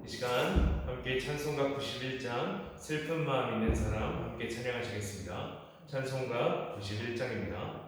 이 시간 함께 찬송가 91장 슬픈 마음 있는 사람 함께 찬양하시겠습니다. 찬송가 91장입니다.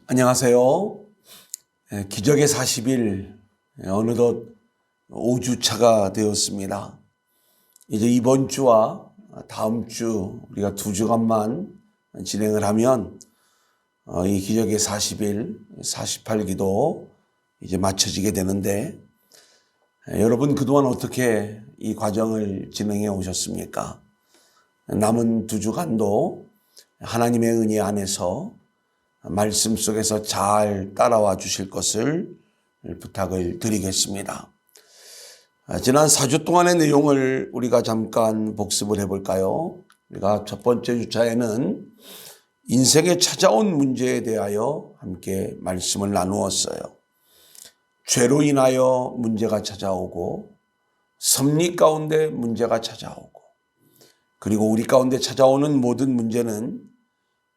안녕하세요. 기적의 40일 어느덧 5주차가 되었습니다. 이제 이번 주와 다음 주 우리가 2주간만 진행을 하면 이 기적의 40일 48기도 이제 마쳐지게 되는데, 여러분 그동안 어떻게 이 과정을 진행해 오셨습니까? 남은 2주간도 하나님의 은혜 안에서 말씀 속에서 잘 따라와 주실 것을 부탁을 드리겠습니다. 지난 4주 동안의 내용을 우리가 잠깐 복습을 해볼까요? 우리가 첫 번째 주차에는 인생에 찾아온 문제에 대하여 함께 말씀을 나누었어요. 죄로 인하여 문제가 찾아오고, 섭리 가운데 문제가 찾아오고, 그리고 우리 가운데 찾아오는 모든 문제는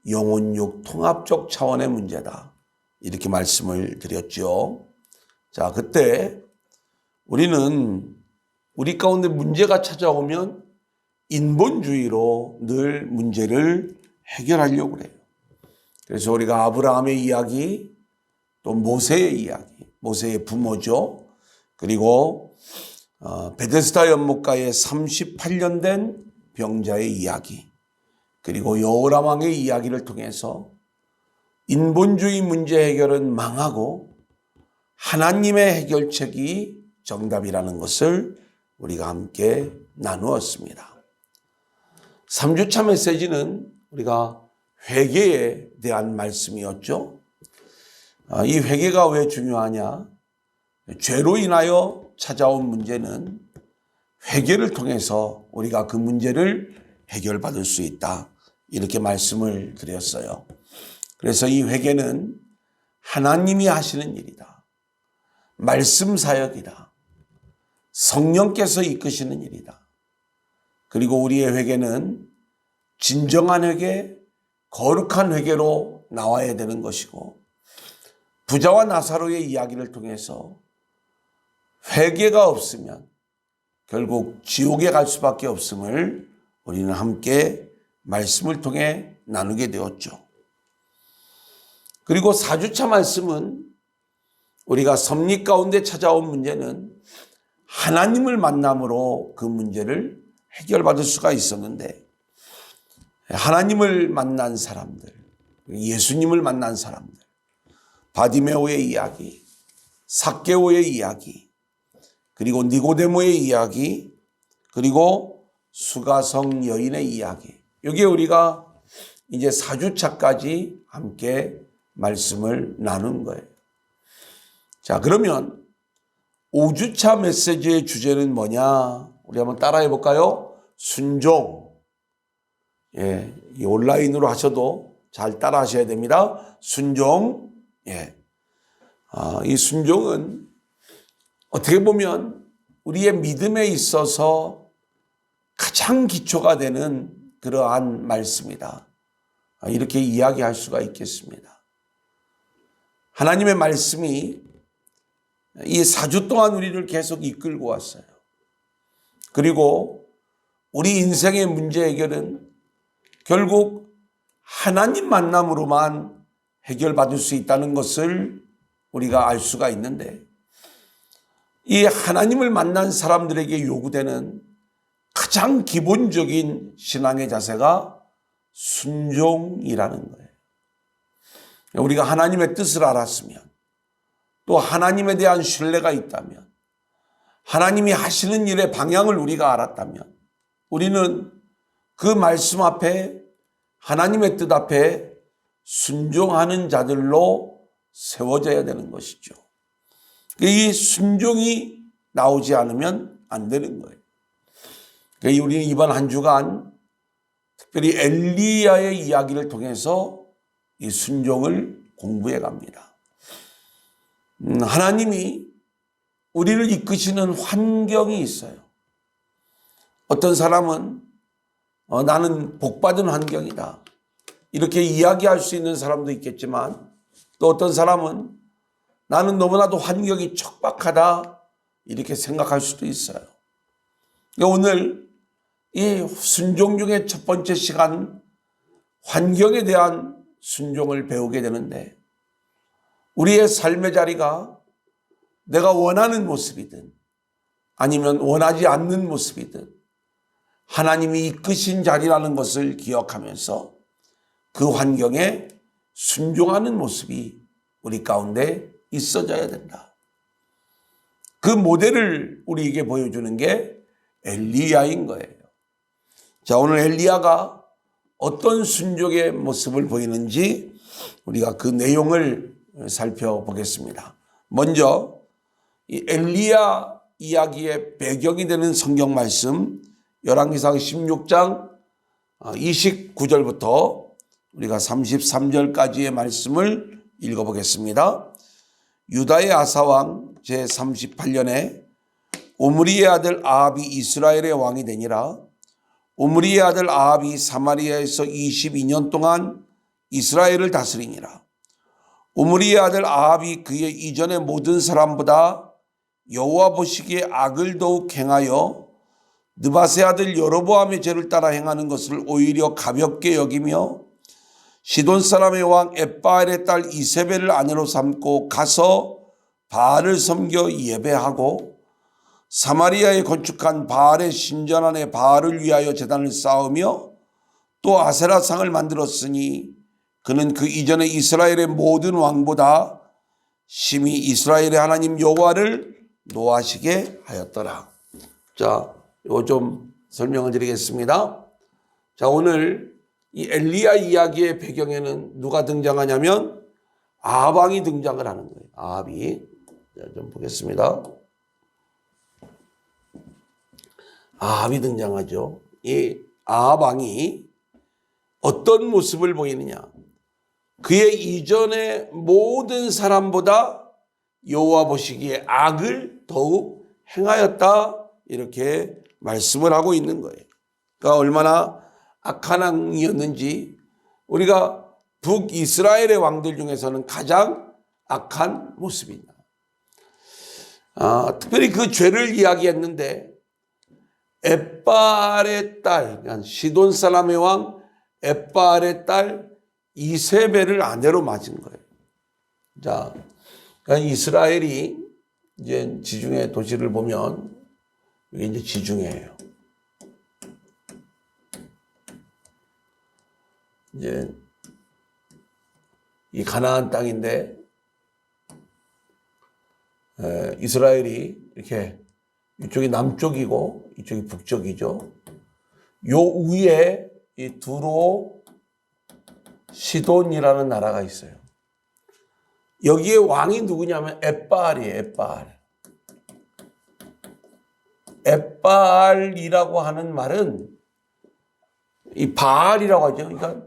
영혼육 통합적 차원의 문제다, 이렇게 말씀을 드렸죠. 자, 그때 우리는 우리 가운데 문제가 찾아오면 인본주의로 늘 문제를 해결하려고 그래요. 그래서 우리가 아브라함의 이야기, 또 모세의 이야기, 모세의 부모죠. 그리고 베데스다 연못가에 38년 된 병자의 이야기, 그리고 여호람 왕의 이야기를 통해서 인본주의 문제 해결은 망하고 하나님의 해결책이 정답이라는 것을 우리가 함께 나누었습니다. 3주차 메시지는 우리가 회개에 대한 말씀이었죠. 이 회개가 왜 중요하냐? 죄로 인하여 찾아온 문제는 회개를 통해서 우리가 그 문제를 해결받을 수 있다, 이렇게 말씀을 드렸어요. 그래서 이 회개는 하나님이 하시는 일이다. 말씀 사역이다. 성령께서 이끄시는 일이다. 그리고 우리의 회개는 진정한 회개, 거룩한 회개로 나와야 되는 것이고, 부자와 나사로의 이야기를 통해서 회개가 없으면 결국 지옥에 갈 수밖에 없음을 우리는 함께 말씀을 통해 나누게 되었죠. 그리고 4주차 말씀은 우리가 섭리 가운데 찾아온 문제는 하나님을 만남으로 그 문제를 해결받을 수가 있었는데, 하나님을 만난 사람들, 예수님을 만난 사람들, 바디메오의 이야기, 삭개오의 이야기, 그리고 니고데모의 이야기, 그리고 수가성 여인의 이야기, 여기에 우리가 이제 4주차까지 함께 말씀을 나눈 거예요. 자, 그러면 5주차 메시지의 주제는 뭐냐? 우리 한번 따라해 볼까요? 순종. 예, 이 온라인으로 하셔도 잘 따라 하셔야 됩니다. 순종. 예. 이 순종은 어떻게 보면 우리의 믿음에 있어서 가장 기초가 되는 그러한 말씀이다. 이렇게 이야기할 수가 있겠습니다. 하나님의 말씀이 이 4주 동안 우리를 계속 이끌고 왔어요. 그리고 우리 인생의 문제 해결은 결국 하나님 만남으로만 해결받을 수 있다는 것을 우리가 알 수가 있는데, 이 하나님을 만난 사람들에게 요구되는 가장 기본적인 신앙의 자세가 순종이라는 거예요. 우리가 하나님의 뜻을 알았으면, 또 하나님에 대한 신뢰가 있다면, 하나님이 하시는 일의 방향을 우리가 알았다면, 우리는 그 말씀 앞에, 하나님의 뜻 앞에 순종하는 자들로 세워져야 되는 것이죠. 이 순종이 나오지 않으면 안 되는 거예요. 우리는 이번 한 주간 특별히 엘리야의 이야기를 통해서 이 순종을 공부해 갑니다. 하나님이 우리를 이끄시는 환경이 있어요. 어떤 사람은 나는 복받은 환경이다, 이렇게 이야기할 수 있는 사람도 있겠지만, 또 어떤 사람은 나는 너무나도 환경이 척박하다, 이렇게 생각할 수도 있어요. 오늘 이 순종 중의 첫 번째 시간, 환경에 대한 순종을 배우게 되는데, 우리의 삶의 자리가 내가 원하는 모습이든 아니면 원하지 않는 모습이든 하나님이 이끄신 자리라는 것을 기억하면서 그 환경에 순종하는 모습이 우리 가운데 있어져야 된다. 그 모델을 우리에게 보여주는 게 엘리야인 거예요. 자, 오늘 엘리야가 어떤 순종의 모습을 보이는지 우리가 그 내용을 살펴보겠습니다. 먼저 이 엘리야 이야기의 배경이 되는 성경 말씀, 열왕기상 16장 29절부터 우리가 33절까지의 말씀을 읽어보겠습니다. 유다의 아사왕 제38년에 오므리의 아들 아합이 이스라엘의 왕이 되니라. 오므리의 아들 아합이 사마리아에서 22년 동안 이스라엘을 다스리니라. 오므리의 아들 아합이 그의 이전의 모든 사람보다 여호와 보시기에 악을 더욱 행하여 느밧의 아들 여로보암의 죄를 따라 행하는 것을 오히려 가볍게 여기며 시돈 사람의 왕 엣바알의 딸 이세벨을 아내로 삼고 가서 바알을 섬겨 예배하고 사마리아에 건축한 바알의 신전 안에 바알을 위하여 제단을 쌓으며 또 아세라상을 만들었으니 그는 그 이전에 이스라엘의 모든 왕보다 심히 이스라엘의 하나님 여호와를 노하시게 하였더라. 자, 이거 좀 설명을 드리겠습니다. 자, 오늘 이 엘리야 이야기의 배경에는 누가 등장하냐면 아합 왕이 등장을 하는 거예요. 아합이. 자, 좀 보겠습니다. 아합이 등장하죠. 이 아합 왕이 어떤 모습을 보이느냐? 그의 이전의 모든 사람보다 여호와 보시기에 악을 더욱 행하였다 이렇게 말씀을 하고 있는 거예요. 그러니까 얼마나 악한 왕이었는지 우리가 북이스라엘의 왕들 중에서는 가장 악한 모습이다. 특별히 그 죄를 이야기했는데 엣바알의 딸, 그러니까 시돈 사람의 왕 엣바알의 딸 이세벨을 아내로 맞은 거예요. 자, 그러니까 이스라엘이 이제 지중해 도시를 보면 이게 이제 지중해예요. 이제 이 가나안 땅인데 이스라엘이 이렇게 이쪽이 남쪽이고 이쪽이 북쪽이죠. 요 위에 이 두로 시돈이라는 나라가 있어요. 여기에 왕이 누구냐면 엣바알이에요. 엣바알. 엣바알이라고 하는 말은 이 바알이라고 하죠. 그러니까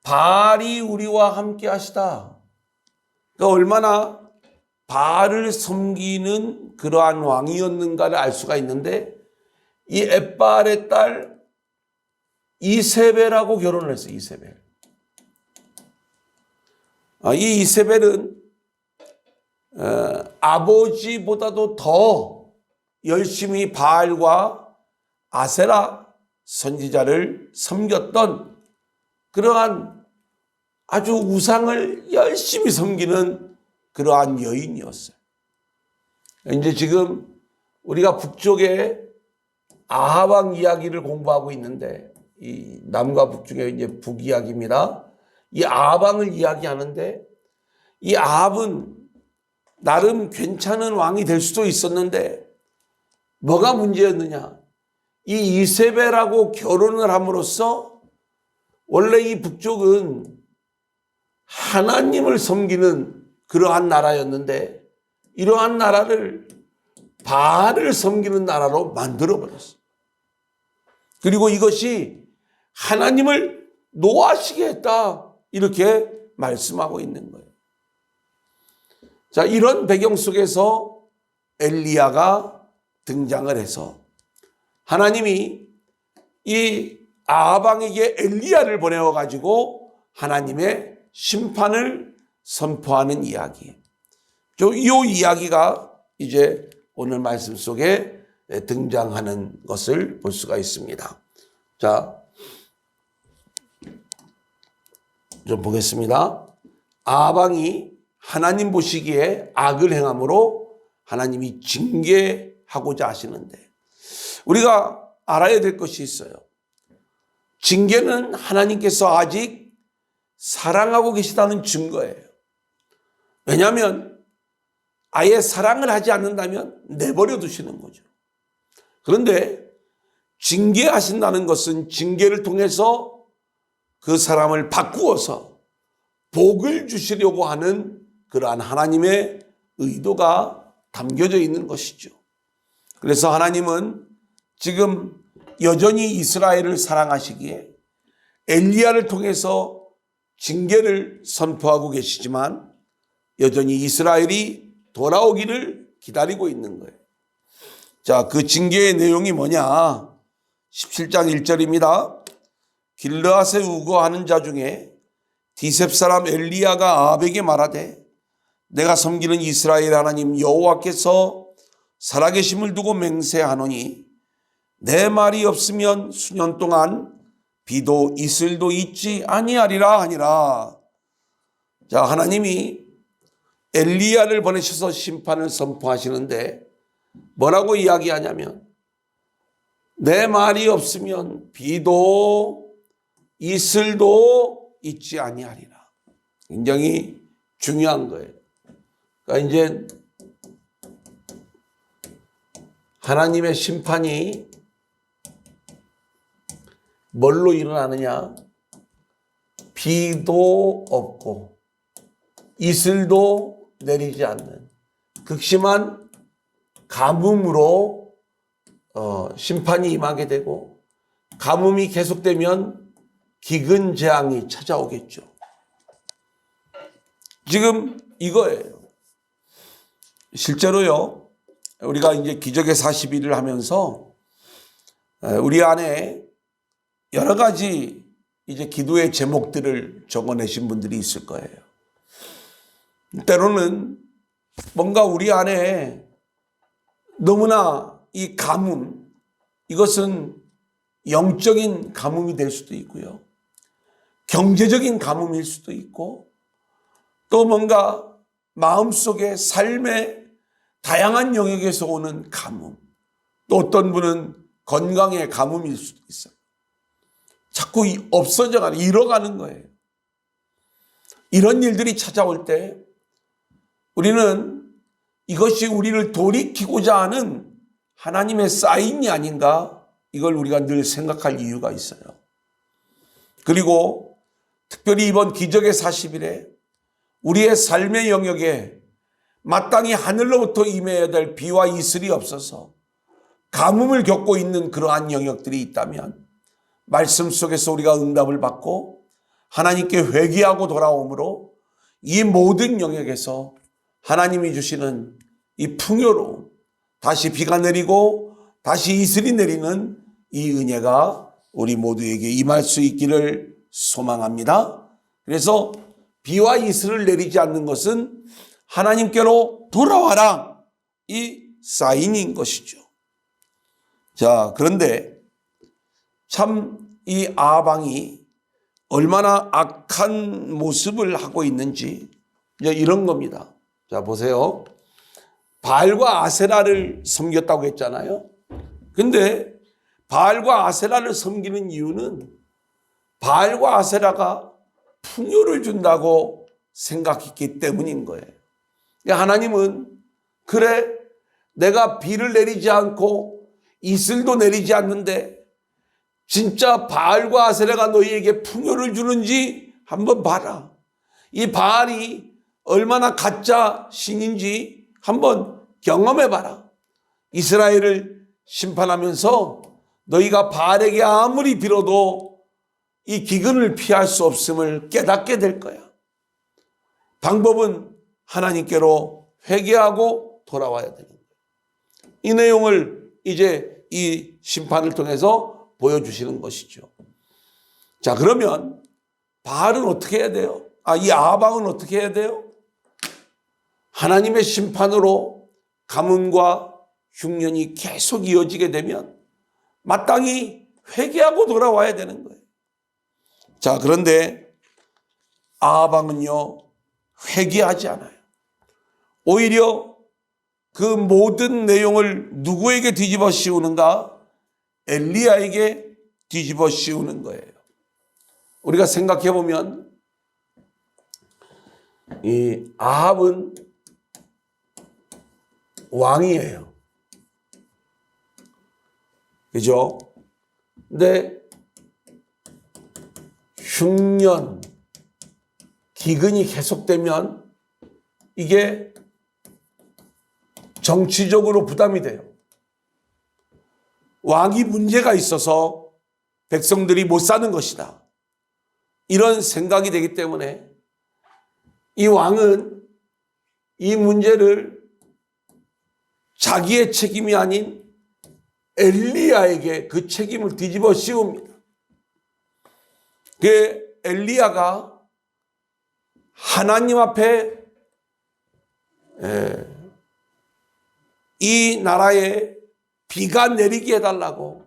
바알이 우리와 함께 하시다. 그러니까 얼마나 바알을 섬기는 그러한 왕이었는가를 알 수가 있는데 이 엣바알의 딸 이세벨하고 결혼을 했어요. 이세벨. 이 이세벨은 아버지보다도 더 열심히 바알과 아세라 선지자를 섬겼던 그러한 아주 우상을 열심히 섬기는 그러한 여인이었어요. 이제 지금 우리가 북쪽에 아하방 이야기를 공부하고 있는데 이 남과 북중에 이제 북 이야기입니다. 이 아하방을 이야기하는데 이 아합은 나름 괜찮은 왕이 될 수도 있었는데 뭐가 문제였느냐? 이 이세벨하고 결혼을 함으로써 원래 이 북쪽은 하나님을 섬기는 그러한 나라였는데 이러한 나라를 바알을 섬기는 나라로 만들어버렸어. 그리고 이것이 하나님을 노하시게 했다. 이렇게 말씀하고 있는 거예요. 자, 이런 배경 속에서 엘리야가 등장을 해서 하나님이 이 아하방에게 엘리야를 보내어 가지고 하나님의 심판을 선포하는 이야기. 이 이야기가 이제 오늘 말씀 속에 등장하는 것을 볼 수가 있습니다. 자, 좀 보겠습니다. 아하방이 하나님 보시기에 악을 행함으로 하나님이 징계하고자 하시는데 우리가 알아야 될 것이 있어요. 징계는 하나님께서 아직 사랑하고 계시다는 증거예요. 왜냐하면 아예 사랑을 하지 않는다면 내버려 두시는 거죠. 그런데 징계하신다는 것은 징계를 통해서 그 사람을 바꾸어서 복을 주시려고 하는 그러한 하나님의 의도가 담겨져 있는 것이죠. 그래서 하나님은 지금 여전히 이스라엘을 사랑하시기에 엘리야를 통해서 징계를 선포하고 계시지만 여전히 이스라엘이 돌아오기를 기다리고 있는 거예요. 자, 그 징계의 내용이 뭐냐? 17장 1절입니다. 길르앗에 우거하는 자 중에 디셉 사람 엘리야가 아합에게 말하되 내가 섬기는 이스라엘 하나님 여호와께서 살아계심을 두고 맹세하노니 내 말이 없으면 수년 동안 비도 이슬도 있지 아니하리라 하니라. 자, 하나님이 엘리야를 보내셔서 심판을 선포하시는데 뭐라고 이야기하냐면 내 말이 없으면 비도 이슬도 있지 아니하리라. 굉장히 중요한 거예요. 그러니까 이제 하나님의 심판이 뭘로 일어나느냐? 비도 없고 이슬도 내리지 않는 극심한 가뭄으로 심판이 임하게 되고 가뭄이 계속되면 기근 재앙이 찾아오겠죠. 지금 이거예요. 실제로요, 우리가 이제 기적의 40일을 하면서 우리 안에 여러 가지 이제 기도의 제목들을 적어내신 분들이 있을 거예요. 때로는 뭔가 우리 안에 너무나 이 가뭄, 이것은 영적인 가뭄이 될 수도 있고요. 경제적인 가뭄일 수도 있고, 또 뭔가 마음속에 삶의 다양한 영역에서 오는 가뭄, 또 어떤 분은 건강의 가뭄일 수도 있어요. 자꾸 없어져가는, 잃어가는 거예요. 이런 일들이 찾아올 때 우리는 이것이 우리를 돌이키고자 하는 하나님의 사인이 아닌가, 이걸 우리가 늘 생각할 이유가 있어요. 그리고 특별히 이번 기적의 40일에 우리의 삶의 영역에 마땅히 하늘로부터 임해야 될 비와 이슬이 없어서 가뭄을 겪고 있는 그러한 영역들이 있다면 말씀 속에서 우리가 응답을 받고 하나님께 회개하고 돌아오므로 이 모든 영역에서 하나님이 주시는 이 풍요로움, 다시 비가 내리고 다시 이슬이 내리는 이 은혜가 우리 모두에게 임할 수 있기를 소망합니다. 그래서 비와 이슬을 내리지 않는 것은 하나님께로 돌아와라, 이 사인인 것이죠. 자, 그런데 참 이 아방이 얼마나 악한 모습을 하고 있는지 이제 이런 겁니다. 자, 보세요. 바알과 아세라를 섬겼다고 했잖아요. 근데 바알과 아세라를 섬기는 이유는 바알과 아세라가 풍요를 준다고 생각했기 때문인 거예요. 하나님은 그래, 내가 비를 내리지 않고 이슬도 내리지 않는데 진짜 바알과 아세라가 너희에게 풍요를 주는지 한번 봐라. 이 바알이 얼마나 가짜 신인지 한번 경험해 봐라. 이스라엘을 심판하면서 너희가 바알에게 아무리 빌어도 이 기근을 피할 수 없음을 깨닫게 될 거야. 방법은 하나님께로 회개하고 돌아와야 되는 거예요. 이 내용을 이제 이 심판을 통해서 보여주시는 것이죠. 자, 그러면 바알은 어떻게 해야 돼요? 이 아방은 어떻게 해야 돼요? 하나님의 심판으로 가뭄과 흉년이 계속 이어지게 되면 마땅히 회개하고 돌아와야 되는 거예요. 자, 그런데 아방은요, 회개하지 않아요. 오히려 그 모든 내용을 누구에게 뒤집어 씌우는가? 엘리야에게 뒤집어 씌우는 거예요. 우리가 생각해 보면 이 아합은 왕이에요. 그죠? 근데 흉년, 기근이 계속되면 이게 정치적으로 부담이 돼요. 왕이 문제가 있어서 백성들이 못 사는 것이다, 이런 생각이 되기 때문에 이 왕은 이 문제를 자기의 책임이 아닌 엘리야에게 그 책임을 뒤집어 씌웁니다. 그 엘리야가 하나님 앞에 이 나라에 비가 내리게 해달라고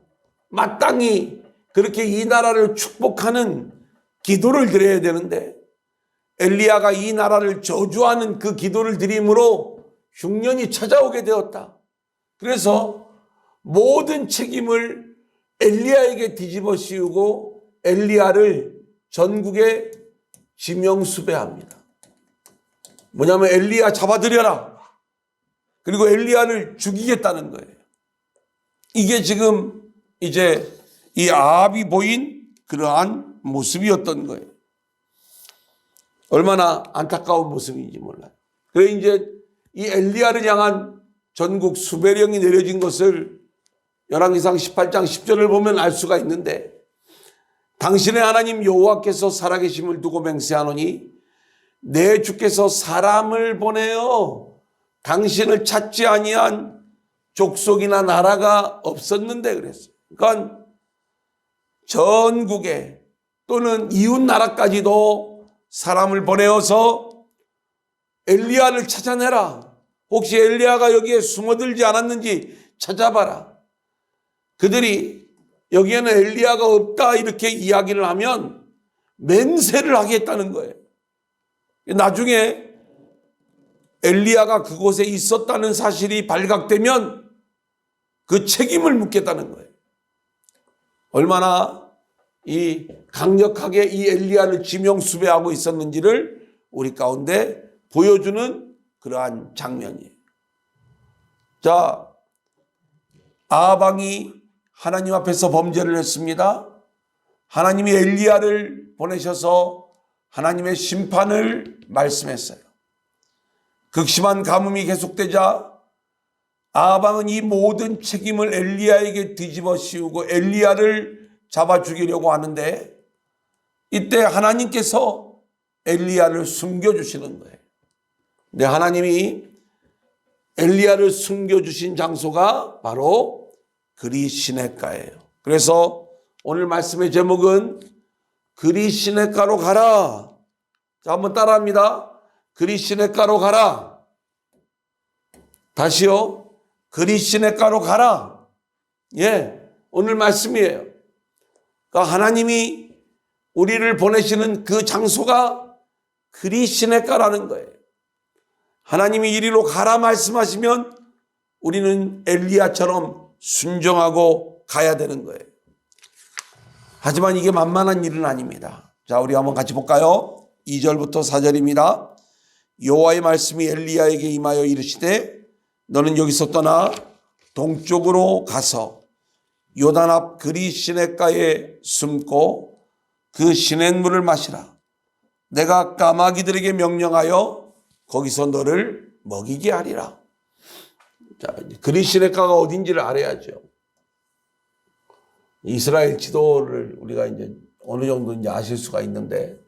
마땅히 그렇게 이 나라를 축복하는 기도를 드려야 되는데, 엘리야가 이 나라를 저주하는 그 기도를 드림으로 흉년이 찾아오게 되었다. 그래서 모든 책임을 엘리야에게 뒤집어 씌우고 엘리야를 전국에 지명수배합니다. 뭐냐면 엘리야 잡아들여라. 그리고 엘리야를 죽이겠다는 거예요. 이게 지금 이제 이 아합이 보인 그러한 모습이었던 거예요. 얼마나 안타까운 모습인지 몰라요. 그래 이제 이 엘리야를 향한 전국 수배령이 내려진 것을 열왕기상 18장 10절을 보면 알 수가 있는데, 당신의 하나님 여호와께서 살아계심을 두고 맹세하노니 내 주께서 사람을 보내어 당신을 찾지 아니한 족속이나 나라가 없었는데 그랬어요. 그러니까 전국에 또는 이웃 나라까지도 사람을 보내어서 엘리야를 찾아내라. 혹시 엘리야가 여기에 숨어들지 않았는지 찾아봐라. 그들이 여기에는 엘리야가 없다 이렇게 이야기를 하면 맹세를 하겠다는 거예요. 나중에 엘리야가 그곳에 있었다는 사실이 발각되면 그 책임을 묻겠다는 거예요. 얼마나 이 강력하게 이 엘리야를 지명수배하고 있었는지를 우리 가운데 보여주는 그러한 장면이에요. 자, 아합 왕이 하나님 앞에서 범죄를 했습니다. 하나님이 엘리야를 보내셔서 하나님의 심판을 말씀했어요. 극심한 가뭄이 계속되자 아합 왕은 이 모든 책임을 엘리야에게 뒤집어 씌우고 엘리야를 잡아 죽이려고 하는데 이때 하나님께서 엘리야를 숨겨주시는 거예요. 근데 하나님이 엘리야를 숨겨주신 장소가 바로 그리시네가예요. 그래서 오늘 말씀의 제목은 그리시네가로 가라. 자, 한번 따라합니다. 그리시네가로 가라. 다시요. 그리시네가로 가라. 예, 오늘 말씀이에요. 그러니까 하나님이 우리를 보내시는 그 장소가 그리시네가라는 거예요. 하나님이 이리로 가라 말씀하시면 우리는 엘리야처럼 순종하고 가야 되는 거예요. 하지만 이게 만만한 일은 아닙니다. 자, 우리 한번 같이 볼까요? 2절부터 4절입니다. 여호와의 말씀이 엘리야에게 임하여 이르시되 너는 여기서 떠나 동쪽으로 가서 요단 앞 그리시네가에 숨고 그 시냇물을 마시라. 내가 까마귀들에게 명령하여 거기서 너를 먹이게 하리라. 자, 그리시네가가 어딘지를 알아야죠. 이스라엘 지도를 우리가 이제 어느 정도 이제 아실 수가 있는데,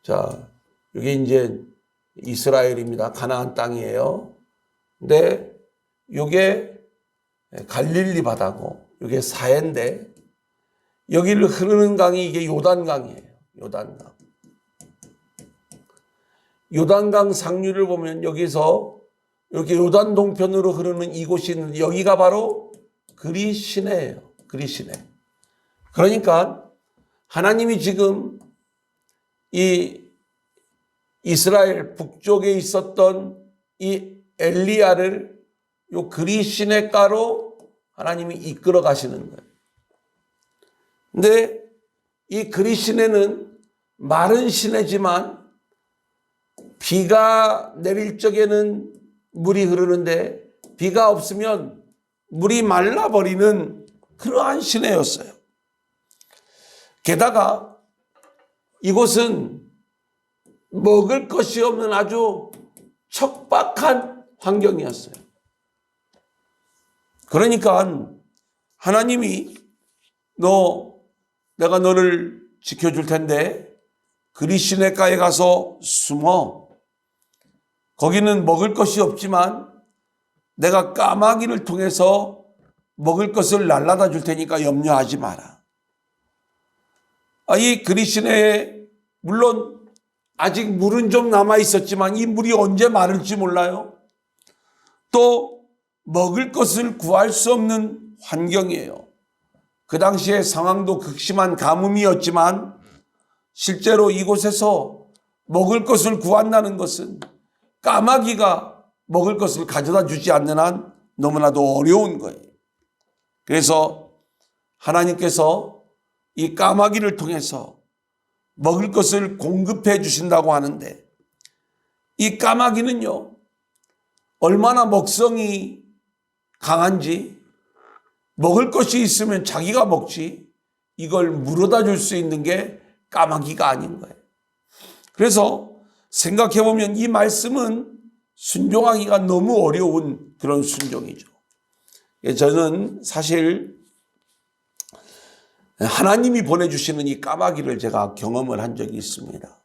자, 이게 이제 이스라엘입니다. 가나안 땅이에요. 근데 이게 갈릴리 바다고, 이게 사해인데 여기를 흐르는 강이 이게 요단강이에요. 요단강. 요단강 상류를 보면 여기서 이렇게 요단 동편으로 흐르는 이곳이 있는데 여기가 바로 그리시네예요. 그리시네. 그러니까 하나님이 지금 이 이스라엘 북쪽에 있었던 이 엘리야를 요 그리시네가로 하나님이 이끌어 가시는 거예요. 근데 이 그리시네는 마른 시내지만 비가 내릴 적에는 물이 흐르는데 비가 없으면 물이 말라버리는 그러한 시내였어요. 게다가 이곳은 먹을 것이 없는 아주 척박한 환경이었어요. 그러니까 하나님이 내가 너를 지켜줄 텐데 그리시네가에 가서 숨어. 거기는 먹을 것이 없지만 내가 까마귀를 통해서 먹을 것을 날라다 줄 테니까 염려하지 마라. 이 그리시네에 물론 아직 물은 좀 남아 있었지만 이 물이 언제 마를지 몰라요. 또 먹을 것을 구할 수 없는 환경이에요. 그 당시에 상황도 극심한 가뭄이었지만 실제로 이곳에서 먹을 것을 구한다는 것은 까마귀가 먹을 것을 가져다 주지 않는 한 너무나도 어려운 거예요. 그래서 하나님께서 이 까마귀를 통해서 먹을 것을 공급해 주신다고 하는데 이 까마귀는요, 얼마나 먹성이 강한지 먹을 것이 있으면 자기가 먹지 이걸 물어다 줄 수 있는 게 까마귀가 아닌 거예요. 그래서 생각해 보면 이 말씀은 순종하기가 너무 어려운 그런 순종이죠. 저는 사실 하나님이 보내주시는 이 까마귀를 제가 경험을 한 적이 있습니다.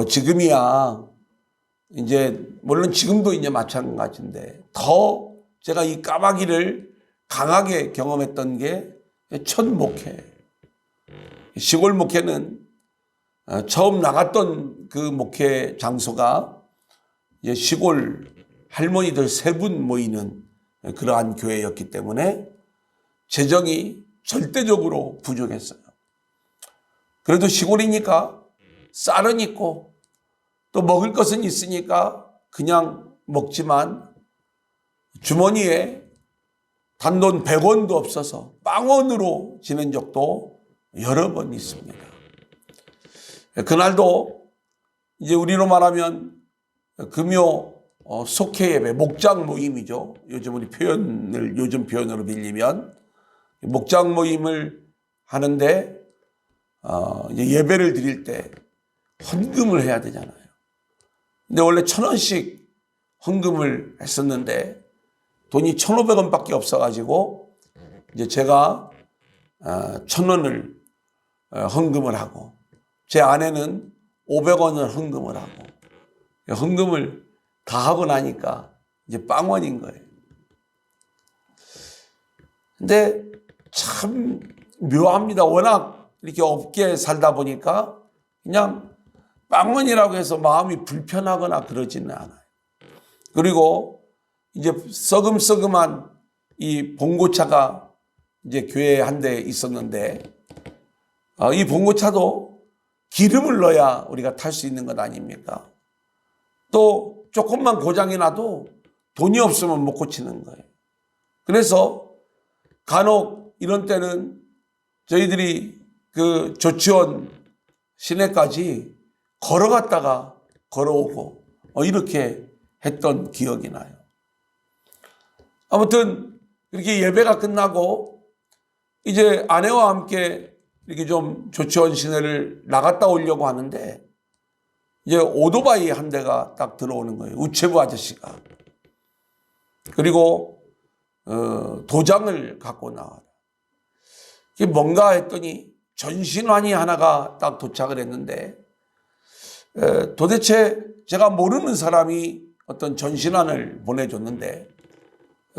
지금이야 이제 물론 지금도 이제 마찬가지인데 더 제가 이 까마귀를 강하게 경험했던 게 첫 목회. 시골 목회는 처음 나갔던 그 목회 장소가 이제 시골 할머니들 3분 모이는 그러한 교회였기 때문에 재정이 절대적으로 부족했어요. 그래도 시골이니까 쌀은 있고 또 먹을 것은 있으니까 그냥 먹지만 주머니에 단돈 100원도 없어서 빵원으로 지낸 적도 여러 번 있습니다. 그날도 이제 우리로 말하면 금요 속회 예배, 목장 모임이죠. 요즘 표현으로 빌리면 목장 모임을 하는데 이제 예배를 드릴 때 헌금을 해야 되잖아요. 근데 원래 1,000원씩 헌금을 했었는데 돈이 1,500원밖에 없어가지고 이제 제가 1,000원을 헌금을 하고 제 아내는 500원을 헌금을 하고 헌금을 다 하고 나니까 이제 빵원인 거예요. 근데 참 묘합니다. 워낙 이렇게 없게 살다 보니까 그냥 빵원이라고 해서 마음이 불편하거나 그러지는 않아요. 그리고 이제 썩음썩음한 이 봉고차가 이제 교회에 한 대 있었는데 이 봉고차도 기름을 넣어야 우리가 탈 수 있는 것 아닙니까? 또 조금만 고장이 나도 돈이 없으면 못 고치는 거예요. 그래서 간혹 이런 때는 저희들이 그 조치원 시내까지 걸어갔다가 걸어오고 이렇게 했던 기억이 나요. 아무튼 이렇게 예배가 끝나고 이제 아내와 함께 이렇게 좀 조치원 시내를 나갔다 오려고 하는데 이제 오토바이 한 대가 딱 들어오는 거예요. 우체부 아저씨가. 그리고 도장을 갖고 나와요. 이게 뭔가 했더니 전신환이 하나가 딱 도착을 했는데 도대체 제가 모르는 사람이 어떤 전신환을 보내줬는데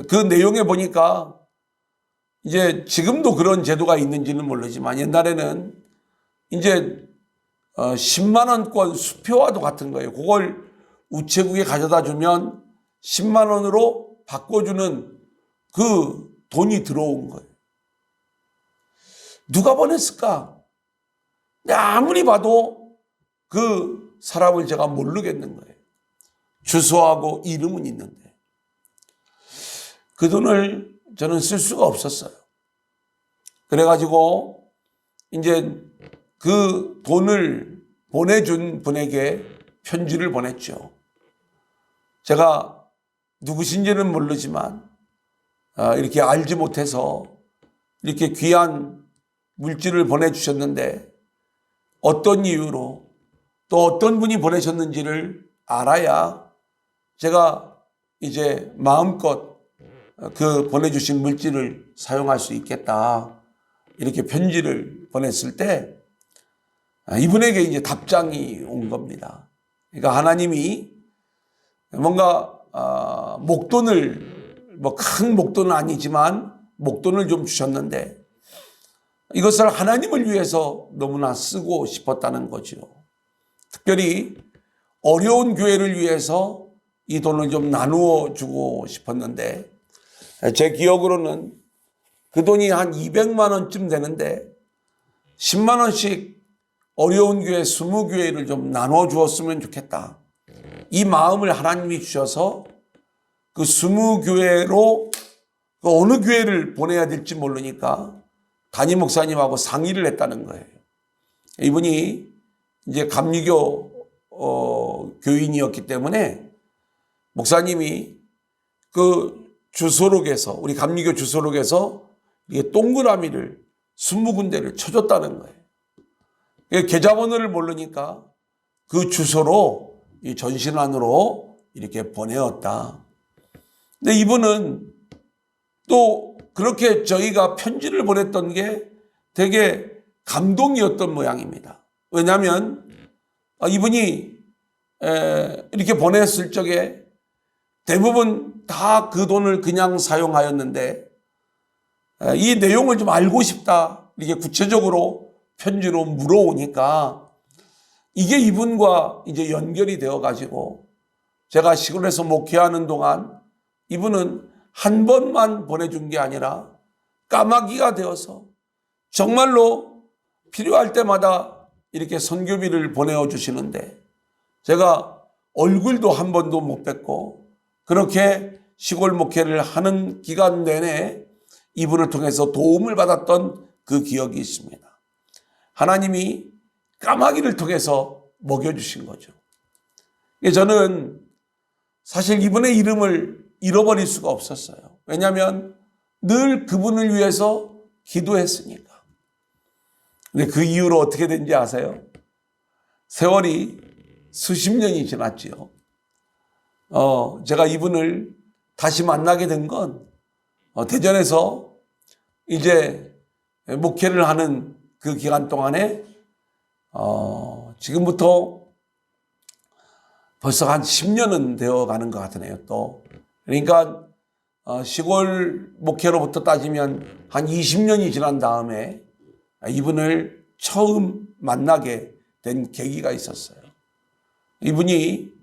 그 내용에 보니까 이제 지금도 그런 제도가 있는지는 모르지만 옛날에는 이제 10만 원권 수표와도 같은 거예요. 그걸 우체국에 가져다 주면 10만 원으로 바꿔주는 그 돈이 들어온 거예요. 누가 보냈을까? 아무리 봐도 그 사람을 제가 모르겠는 거예요. 주소하고 이름은 있는데. 그 돈을 저는 쓸 수가 없었어요. 그래가지고 이제 그 돈을 보내준 분에게 편지를 보냈죠. 제가 누구신지는 모르지만 이렇게 알지 못해서 이렇게 귀한 물질을 보내주셨는데 어떤 이유로 또 어떤 분이 보내셨는지를 알아야 제가 이제 마음껏 그 보내주신 물질을 사용할 수 있겠다. 이렇게 편지를 보냈을 때 이분에게 이제 답장이 온 겁니다. 그러니까 하나님이 뭔가 목돈을 뭐 큰 목돈은 아니지만 목돈을 좀 주셨는데 이것을 하나님을 위해서 너무나 쓰고 싶었다는 거죠. 특별히 어려운 교회를 위해서 이 돈을 좀 나누어 주고 싶었는데 제 기억으로는 그 돈이 한 200만 원쯤 되는데 10만 원씩 어려운 교회 20교회를 좀 나눠 주었으면 좋겠다. 이 마음을 하나님이 주셔서 그 20교회로 어느 교회를 보내야 될지 모르니까 담임 목사님하고 상의를 했다는 거예요. 이분이 이제 감리교 교인이었기 때문에 목사님이 그 주소록에서 우리 감리교 주소록에서 이게 동그라미를 20군데를 쳐줬다는 거예요. 계좌번호를 모르니까 그 주소로 이 전신환으로 이렇게 보내었다. 근데 이분은 또 그렇게 저희가 편지를 보냈던 게 되게 감동이었던 모양입니다. 왜냐하면 이분이 이렇게 보냈을 적에 대부분 다 그 돈을 그냥 사용하였는데 이 내용을 좀 알고 싶다 이렇게 구체적으로 편지로 물어오니까 이게 이분과 이제 연결이 되어 가지고 제가 시골에서 목회하는 동안 이분은 한 번만 보내준 게 아니라 까마귀가 되어서 정말로 필요할 때마다 이렇게 선교비를 보내어 주시는데 제가 얼굴도 한 번도 못 뵙고 그렇게 시골 목회를 하는 기간 내내 이분을 통해서 도움을 받았던 그 기억이 있습니다. 하나님이 까마귀를 통해서 먹여주신 거죠. 저는 사실 이분의 이름을 잃어버릴 수가 없었어요. 왜냐하면 늘 그분을 위해서 기도했으니까. 근데 그 이후로 어떻게 된지 아세요? 세월이 수십 년이 지났지요. 제가 이분을 다시 만나게 된 건 대전에서 이제 목회를 하는 그 기간 동안에 지금부터 벌써 한 10년은 되어 가는 것 같으네요. 또 그러니까 시골 목회로부터 따지면 한 20년이 지난 다음에 이분을 처음 만나게 된 계기가 있었어요. 이분이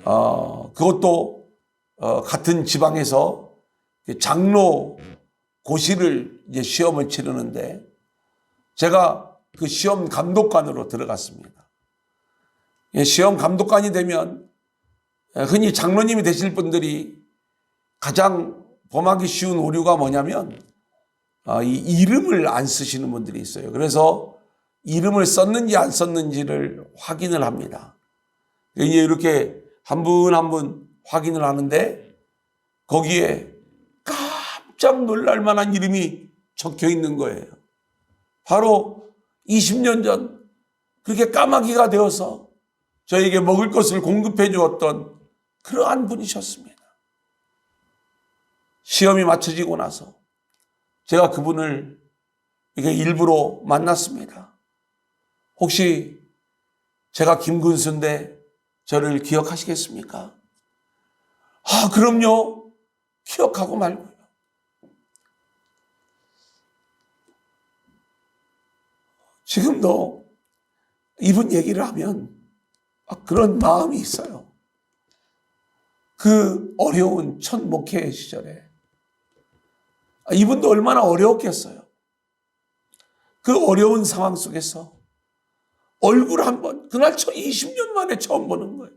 그것도 같은 지방에서 장로 고시를 이제 시험을 치르는데 제가 그 시험 감독관으로 들어갔습니다. 시험 감독관이 되면 흔히 장로님이 되실 분들이 가장 범하기 쉬운 오류가 뭐냐면 이 이름을 안 쓰시는 분들이 있어요. 그래서 이름을 썼는지 안 썼는지를 확인을 합니다. 이렇게 한 분 한 분 확인을 하는데 거기에 깜짝 놀랄 만한 이름이 적혀 있는 거예요. 바로 20년 전 그렇게 까마귀가 되어서 저에게 먹을 것을 공급해 주었던 그러한 분이셨습니다. 시험이 마쳐지고 나서 제가 그분을 이렇게 일부러 만났습니다. 혹시 제가 김근수인데 저를 기억하시겠습니까? 아, 그럼요. 기억하고 말고요. 지금도 이분 얘기를 하면 그런 마음이 있어요. 그 어려운 첫 목회 시절에 이분도 얼마나 어려웠겠어요. 그 어려운 상황 속에서 얼굴 한번 그날 20년 만에 처음 보는 거예요.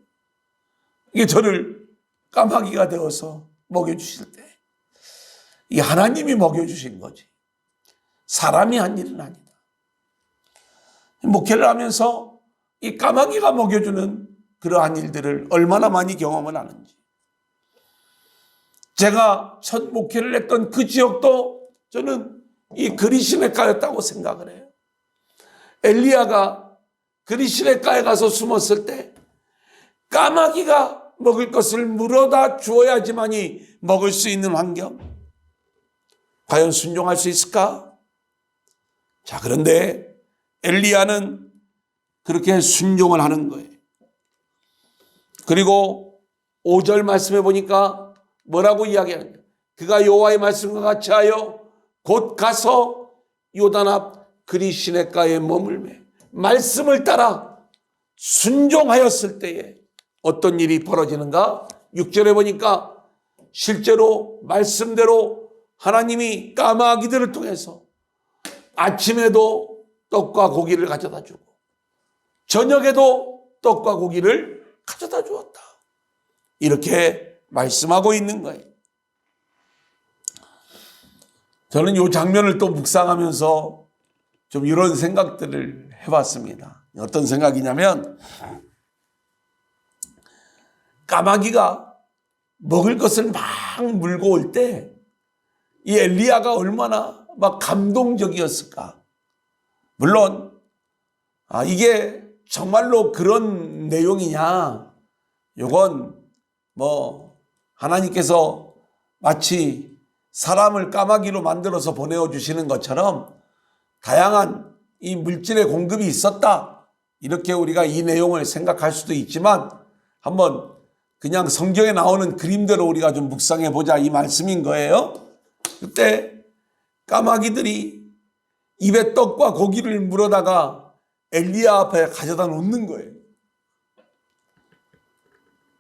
이게 저를 까마귀가 되어서 먹여주실 때 이 하나님이 먹여주신 거지 사람이 한 일은 아니다. 목회를 하면서 이 까마귀가 먹여주는 그러한 일들을 얼마나 많이 경험을 하는지. 제가 첫 목회를 했던 그 지역도 저는 이 그리시네가였다고 생각을 해요. 엘리야가 그리시네가에 가서 숨었을 때 까마귀가 먹을 것을 물어다 주어야지만이 먹을 수 있는 환경. 과연 순종할 수 있을까? 자, 그런데 엘리야는 그렇게 순종을 하는 거예요. 그리고 5절 말씀해 보니까 뭐라고 이야기하느냐. 그가 여호와의 말씀과 같이 하여 곧 가서 요단 앞 그리시네가에 머물매 말씀을 따라 순종하였을 때에 어떤 일이 벌어지는가? 6절에 보니까 실제로 말씀대로 하나님이 까마귀들을 통해서 아침에도 떡과 고기를 가져다 주고 저녁에도 떡과 고기를 가져다 주었다. 이렇게 말씀하고 있는 거예요. 저는 이 장면을 또 묵상하면서 좀 이런 생각들을 해봤습니다. 어떤 생각이냐면 까마귀가 먹을 것을 막 물고 올 때 이 엘리야가 얼마나 막 감동적이었을까. 물론 이게 정말로 그런 내용이냐, 이건 뭐 하나님께서 마치 사람을 까마귀로 만들어서 보내어 주시는 것처럼 다양한 이 물질의 공급이 있었다, 이렇게 우리가 이 내용을 생각할 수도 있지만 한번 그냥 성경에 나오는 그림대로 우리가 좀 묵상해 보자 이 말씀인 거예요. 그때 까마귀들이 입에 떡과 고기를 물어다가 엘리야 앞에 가져다 놓는 거예요.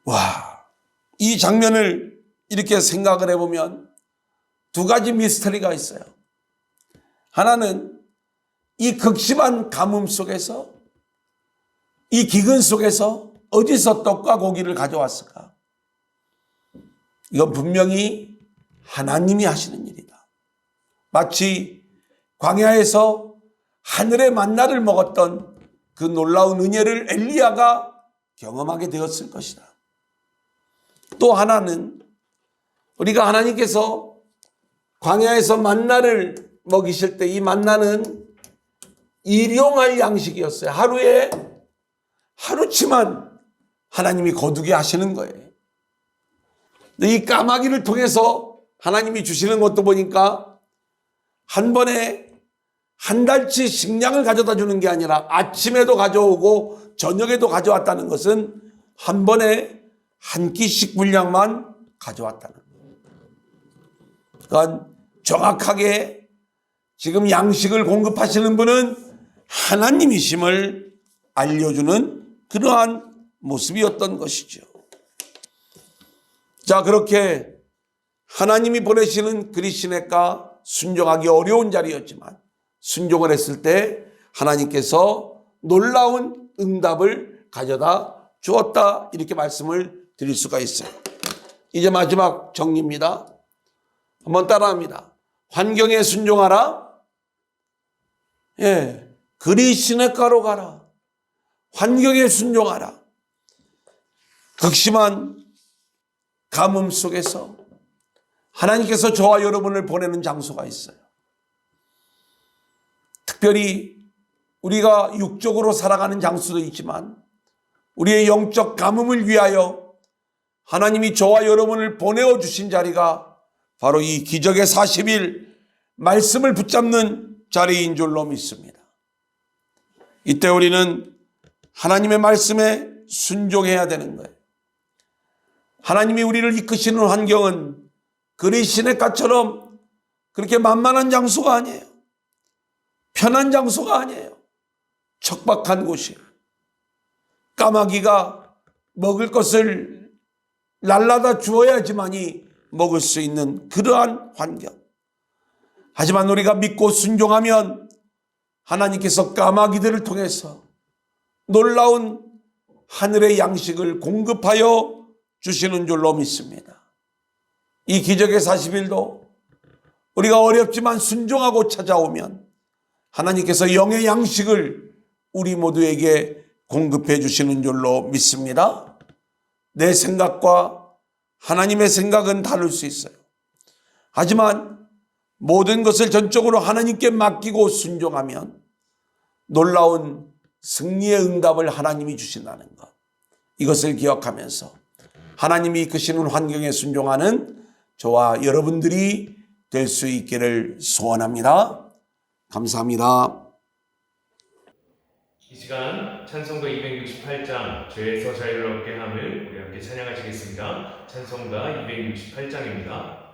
와, 이 장면을 이렇게 생각을 해보면 두 가지 미스터리가 있어요. 하나는 이 극심한 가뭄 속에서, 이 기근 속에서 어디서 떡과 고기를 가져왔을까? 이건 분명히 하나님이 하시는 일이다. 마치 광야에서 하늘의 만나를 먹었던 그 놀라운 은혜를 엘리야가 경험하게 되었을 것이다. 또 하나는 우리가 하나님께서 광야에서 만나를 먹이실 때 이 만나는 일용할 양식이었어요. 하루에 하루치만 하나님이 거두게 하시는 거예요. 근데 이 까마귀를 통해서 하나님이 주시는 것도 보니까 한 번에 한 달치 식량을 가져다 주는 게 아니라 아침에도 가져오고 저녁에도 가져왔다는 것은 한 번에 한 끼씩 분량만 가져왔다는 거예요. 그러니까 정확하게 지금 양식을 공급하시는 분은 하나님이심을 알려주는 그러한 모습이었던 것이죠. 자, 그렇게 하나님이 보내시는 그리스도가 순종하기 어려운 자리였지만 순종을 했을 때 하나님께서 놀라운 응답을 가져다 주었다, 이렇게 말씀을 드릴 수가 있어요. 이제 마지막 정리입니다. 한번 따라합니다. 환경에 순종하라. 예, 그리스도가로 가라. 환경에 순종하라. 극심한 가뭄 속에서 하나님께서 저와 여러분을 보내는 장소가 있어요. 특별히 우리가 육적으로 살아가는 장소도 있지만 우리의 영적 가뭄을 위하여 하나님이 저와 여러분을 보내어 주신 자리가 바로 이 기적의 40일 말씀을 붙잡는 자리인 줄로 믿습니다. 이때 우리는 하나님의 말씀에 순종해야 되는 거예요. 하나님이 우리를 이끄시는 환경은 그리스도처럼 그렇게 만만한 장소가 아니에요. 편한 장소가 아니에요. 척박한 곳이에요. 까마귀가 먹을 것을 날라다 주어야지만이 먹을 수 있는 그러한 환경. 하지만 우리가 믿고 순종하면 하나님께서 까마귀들을 통해서 놀라운 하늘의 양식을 공급하여 주시는 줄로 믿습니다. 이 기적의 40일도 우리가 어렵지만 순종하고 찾아오면 하나님께서 영의 양식을 우리 모두에게 공급해 주시는 줄로 믿습니다. 내 생각과 하나님의 생각은 다를 수 있어요. 하지만 모든 것을 전적으로 하나님께 맡기고 순종하면 놀라운 승리의 응답을 하나님이 주신다는 것, 이것을 기억하면서 하나님이 이끄시는 환경에 순종하는 저와 여러분들이 될 수 있기를 소원합니다. 감사합니다. 이 시간 찬송가 268장 죄에서 자유를 얻게 함을 우리 함께 찬양하시겠습니다. 찬송가 268장입니다.